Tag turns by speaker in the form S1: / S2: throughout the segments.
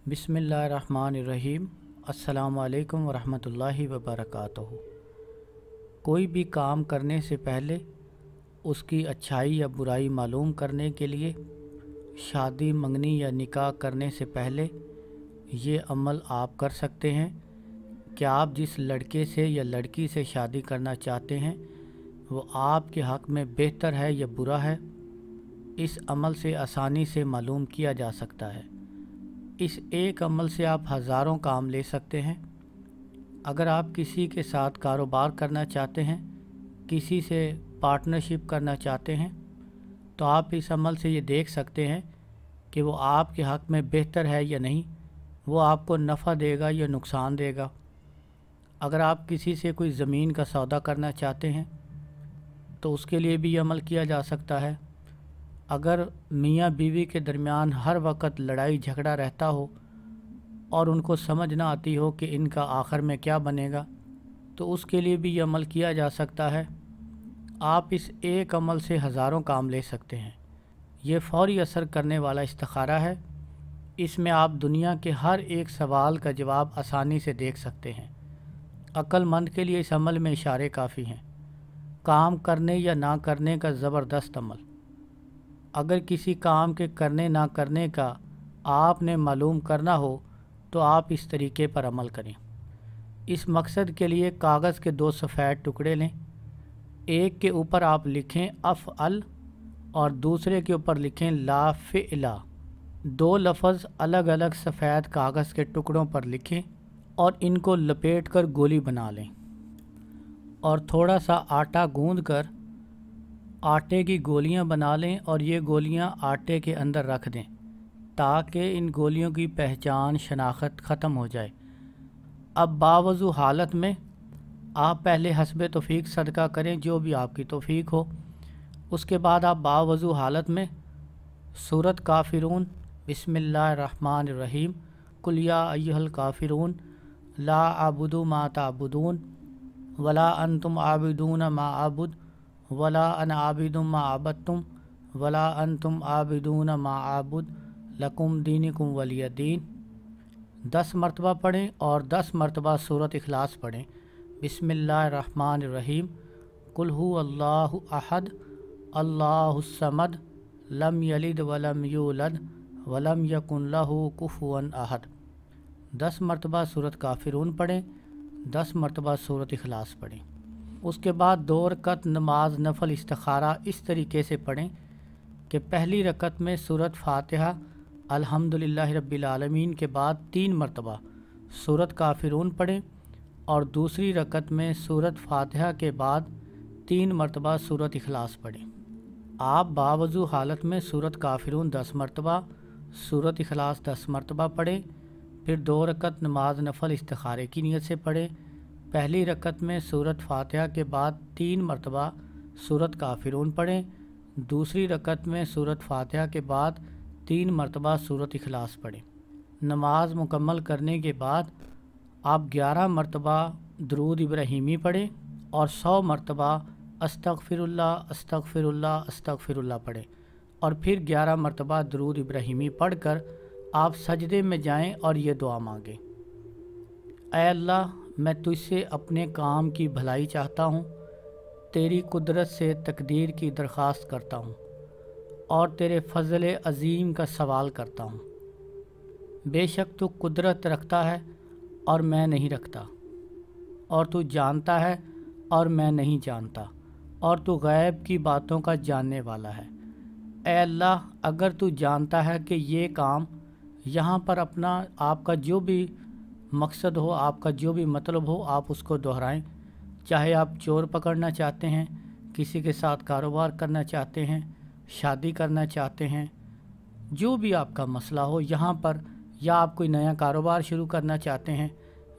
S1: बिस्मिल्लाहिर्रहमानिर्रहीम। अस्सलामु अलैकुम वरहमतुल्लाहि वबरकातुहू। कोई भी काम करने से पहले उसकी अच्छाई या बुराई मालूम करने के लिए, शादी मंगनी या निकाह करने से पहले ये अमल आप कर सकते हैं कि आप जिस लड़के से या लड़की से शादी करना चाहते हैं वो आपके हक़ में बेहतर है या बुरा है। इस अमल से आसानी से मालूम किया जा सकता है। इस एक अमल से आप हज़ारों काम ले सकते हैं। अगर आप किसी के साथ कारोबार करना चाहते हैं, किसी से पार्टनरशिप करना चाहते हैं, तो आप इस अमल से ये देख सकते हैं कि वो आपके हक़ में बेहतर है या नहीं, वो आपको नफ़ा देगा या नुकसान देगा। अगर आप किसी से कोई ज़मीन का सौदा करना चाहते हैं तो उसके लिए भी अमल किया जा सकता है। अगर मियाँ बीवी के दरमियान हर वक्त लड़ाई झगड़ा रहता हो और उनको समझ ना आती हो कि इनका आखिर में क्या बनेगा, तो उसके लिए भी ये अमल किया जा सकता है। आप इस एक अमल से हज़ारों काम ले सकते हैं। ये फ़ौरी असर करने वाला इस्तिखारा है। इसमें आप दुनिया के हर एक सवाल का जवाब आसानी से देख सकते हैं। अक्लमंद के लिए इस अमल में इशारे काफ़ी हैं। काम करने या ना करने का ज़बरदस्त अमल। अगर किसी काम के करने ना करने का आपने मालूम करना हो तो आप इस तरीके पर अमल करें। इस मकसद के लिए कागज़ के 2 सफ़ेद टुकड़े लें। एक के ऊपर आप लिखें अफ़अल और दूसरे के ऊपर लिखें ला फ़िअला। 2 लफ्ज़ अलग अलग सफ़ेद कागज़ के टुकड़ों पर लिखें और इनको लपेट कर गोली बना लें और थोड़ा सा आटा गूँध कर आटे की गोलियां बना लें और ये गोलियां आटे के अंदर रख दें ताकि इन गोलियों की पहचान शनाख्त ख़त्म हो जाए। अब बावजू हालत में आप पहले हस्बे तौफीक सदका करें, जो भी आपकी तौफीक हो। उसके बाद आप बावजू हालत में सूरत काफ़िरून, बिस्मिल्लाहिर्रहमानिर्रहीम, कुल या अय्युहल काफ़िरून, ला अबुदु मा ताबुदून, वला अंतुम आबिदून मा अबुद, वला अना आबिदुम मा अबदतुम, वला अंतुम आबिदून मा अबुद, लकुम दीनिकुम वलिय दीन 10 मरतबा पढ़ें और 10 मरतबा सूरत इखलास पढ़ें। बिस्मिल्लाहिर्रहमानिर्रहीम, कुल हु अल्लाहु अहद, अल्लाहुस समद, लम यलिद वलम यूलद वलम यकुन लहू कुफुवन अहद। 10 मरतबा सूरत काफिरून पढ़ें, 10 मरतबा सूरत इखलास पढ़ें। उसके बाद 2 रकत नमाज नफल इस्तिखारा इस तरीके से पढ़ें कि पहली रकत में सूरत फातिहा अल्हम्दुलिल्लाहि रब्बिल आलमीन के बाद 3 मरतबा सूरत काफिरून पढ़ें और दूसरी रकत में सूरत फातिहा के बाद 3 मरतबा सूरत इखलास पढ़ें। आप बावजू हालत में सूरत काफिरून 10 मरतबा, सूरत इखलास 10 मरतबा पढ़ें। फिर 2 रकत नमाज नफल इस्तिखारे की नीयत से पढ़ें। पहली रकत में सूरत फातिहा के बाद 3 मरतबा सूरत काफिरून पढ़ें। दूसरी रकत में सूरत फातिहा के बाद 3 मरतबा सूरत इखलास पढ़ें। नमाज मुकम्मल करने के बाद आप 11 मरतबा दरूद इब्राहीमी पढ़ें और 100 मरतबा अस्तगफिरुल्लाह अस्तगफिरुल्लाह अस्तगफिरुल्लाह पढ़ें और फिर 11 मरतबा दरूद इब्राहीमी पढ़कर आप सजदे में जाएं और ये दुआ मांगें। ऐ अल्लाह, मैं तुझसे अपने काम की भलाई चाहता हूँ, तेरी कुदरत से तकदीर की दरख्वास्त करता हूँ और तेरे फ़ज़ल अज़ीम का सवाल करता हूँ। बेशक तू कुदरत रखता है और मैं नहीं रखता, और तू जानता है और मैं नहीं जानता, और तू गैब की बातों का जानने वाला है। ऐ अल्लाह, अगर तू जानता है कि ये काम यहाँ पर अपना आपका जो भी मकसद हो, आपका जो भी मतलब हो, आप उसको दोहराएं। चाहे आप चोर पकड़ना चाहते हैं, किसी के साथ कारोबार करना चाहते हैं, शादी करना चाहते हैं, जो भी आपका मसला हो यहाँ पर, या आप कोई नया कारोबार शुरू करना चाहते हैं,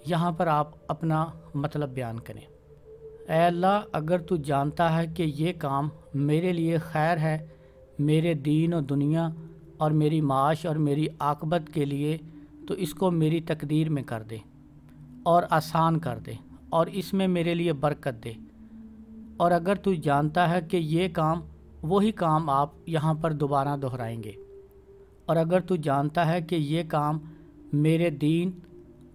S1: यहाँ पर आप अपना मतलब बयान करें। ऐ अल्लाह, अगर तू जानता है कि ये काम मेरे लिए खैर है, मेरे दीन और दुनिया और मेरी माश और मेरी आक़िबत के लिए, तो इसको मेरी तकदीर में कर दे और आसान कर दे और इसमें मेरे लिए बरकत दे। और अगर तू जानता है कि ये काम वही काम आप यहाँ पर दोबारा दोहराएंगे, और अगर तू जानता है कि ये काम میرے دین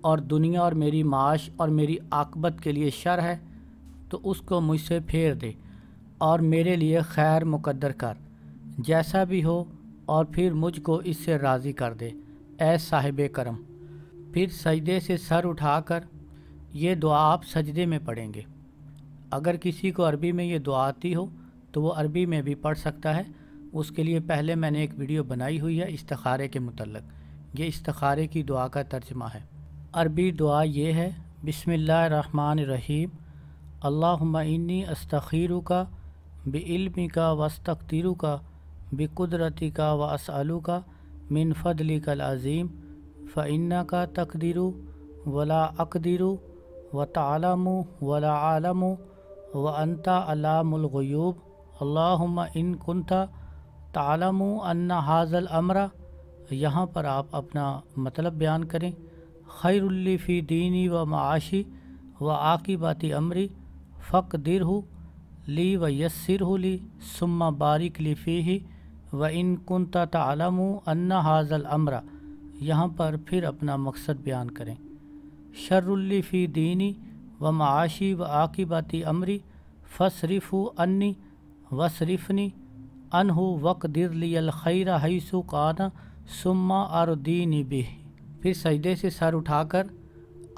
S1: اور دنیا اور میری معاش اور میری عاقبت کے لیے شر ہے تو اس کو مجھ سے پھیر دے اور میرے لیے خیر مقدر کر، جیسا بھی ہو، اور پھر مجھ کو اس سے راضی کر دے اے صاحب کرم۔ پھر سجدے سے سر اٹھا کر یہ دعا آپ سجدے میں پڑھیں گے۔ اگر کسی کو عربی میں یہ دعا آتی ہو تو وہ عربی میں بھی پڑھ سکتا ہے۔ اس کے لیے پہلے میں نے ایک ویڈیو بنائی ہوئی ہے استخارے کے متعلق، یہ استخارے کی دعا کا ترجمہ ہے۔ عربی دعا یہ ہے: بسم اللہ الرحمن الرحیم، اللہم انی استخیرک بعلمک واستقدرک بقدرتک واسألک من فضلک العظیم فإنک تقدر ولا اقدر وتعلم ولا اعلم وانت علام الغیوب اللہم ان کنت تعلم ان ھذا الامر، یہاں پر آپ اپنا مطلب بیان کریں، خیر لی فی دینی و معاشی و عاقبت امری فقدرہ لی و یسرہ لی ثم بارک لی فیہ و ان کنت تعلم ان ھذا الامر، یہاں پر پھر اپنا مقصد بیان کریں، شر لی فی دینی و معاشی و عاقبت امری فاصرفہ انی واصرفنی عنہ وقدر لی الخیر حیث کان ثم اردینی بہ۔ پھر سجدے سے سر اٹھا کر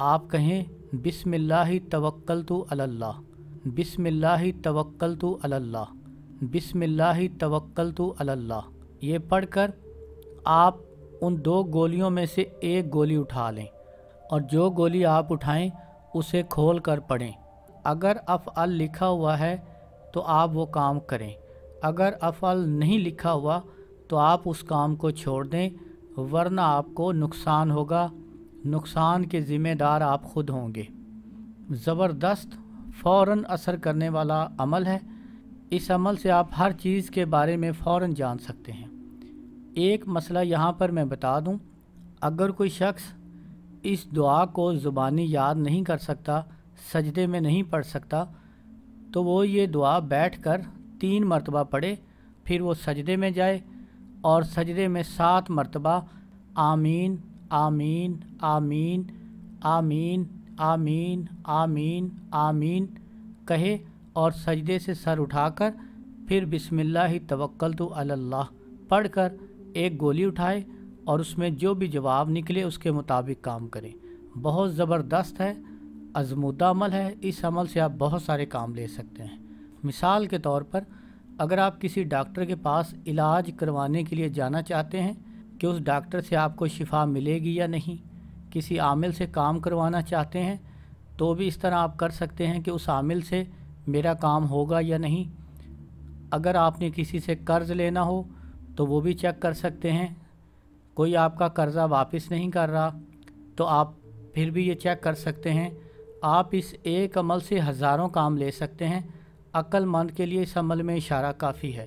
S1: آپ کہیں بسم اللہ توکلت علی اللہ، بسم اللہ توکلت علی اللہ، بسم اللہ توکلت علی اللہ۔ یہ پڑھ کر آپ ان 2 گولیوں میں سے ایک گولی اٹھا لیں اور جو گولی آپ اٹھائیں اسے کھول کر پڑھیں۔ اگر افعل لکھا ہوا ہے تو آپ وہ کام کریں، اگر افعل نہیں لکھا ہوا تو آپ اس کام کو چھوڑ دیں، ورنہ آپ کو نقصان ہوگا، نقصان کے ذمہ دار آپ خود ہوں گے۔ زبردست فوراً اثر کرنے والا عمل ہے، اس عمل سے آپ ہر چیز کے بارے میں فوراً جان سکتے ہیں۔ ایک مسئلہ یہاں پر میں بتا دوں، اگر کوئی شخص اس دعا کو زبانی یاد نہیں کر سکتا، سجدے میں نہیں پڑھ سکتا، تو وہ یہ دعا بیٹھ کر 3 مرتبہ پڑھے، پھر وہ سجدے میں جائے اور سجدے میں 7 مرتبہ آمین آمین آمین آمین آمین آمین آمین کہے اور سجدے سے سر اٹھا کر پھر بسم اللہ توکلت علی اللہ پڑھ کر ایک گولی اٹھائے اور اس میں جو بھی جواب نکلے اس کے مطابق کام کریں۔ بہت زبردست ہے، آزمودہ عمل ہے، اس عمل سے آپ بہت سارے کام لے سکتے ہیں۔ مثال کے طور پر اگر آپ کسی ڈاکٹر کے پاس علاج کروانے کے لیے جانا چاہتے ہیں کہ اس ڈاکٹر سے آپ کو شفا ملے گی یا نہیں، کسی عامل سے کام کروانا چاہتے ہیں تو بھی اس طرح آپ کر سکتے ہیں کہ اس عامل سے میرا کام ہوگا یا نہیں۔ اگر آپ نے کسی سے قرض لینا ہو تو وہ بھی چیک کر سکتے ہیں، کوئی آپ کا قرضہ واپس نہیں کر رہا تو آپ پھر بھی یہ چیک کر سکتے ہیں۔ آپ اس ایک عمل سے ہزاروں کام لے سکتے ہیں۔ عقل مند کے لیے اس عمل میں اشارہ کافی ہے۔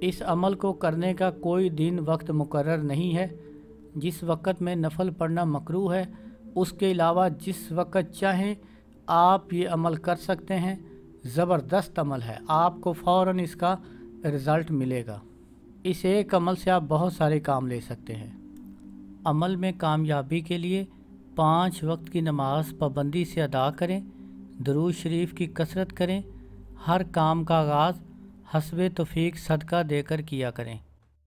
S1: اس عمل کو کرنے کا کوئی دن وقت مقرر نہیں ہے، جس وقت میں نفل پڑھنا مکروہ ہے اس کے علاوہ جس وقت چاہیں آپ یہ عمل کر سکتے ہیں۔ زبردست عمل ہے، آپ کو فوراً اس کا رزلٹ ملے گا۔ اس ایک عمل سے آپ بہت سارے کام لے سکتے ہیں۔ عمل میں کامیابی کے لیے 5 وقت کی نماز پابندی سے ادا کریں، درود شریف کی کثرت کریں، ہر کام کا آغاز حسب توفیق صدقہ دے کر کیا کریں۔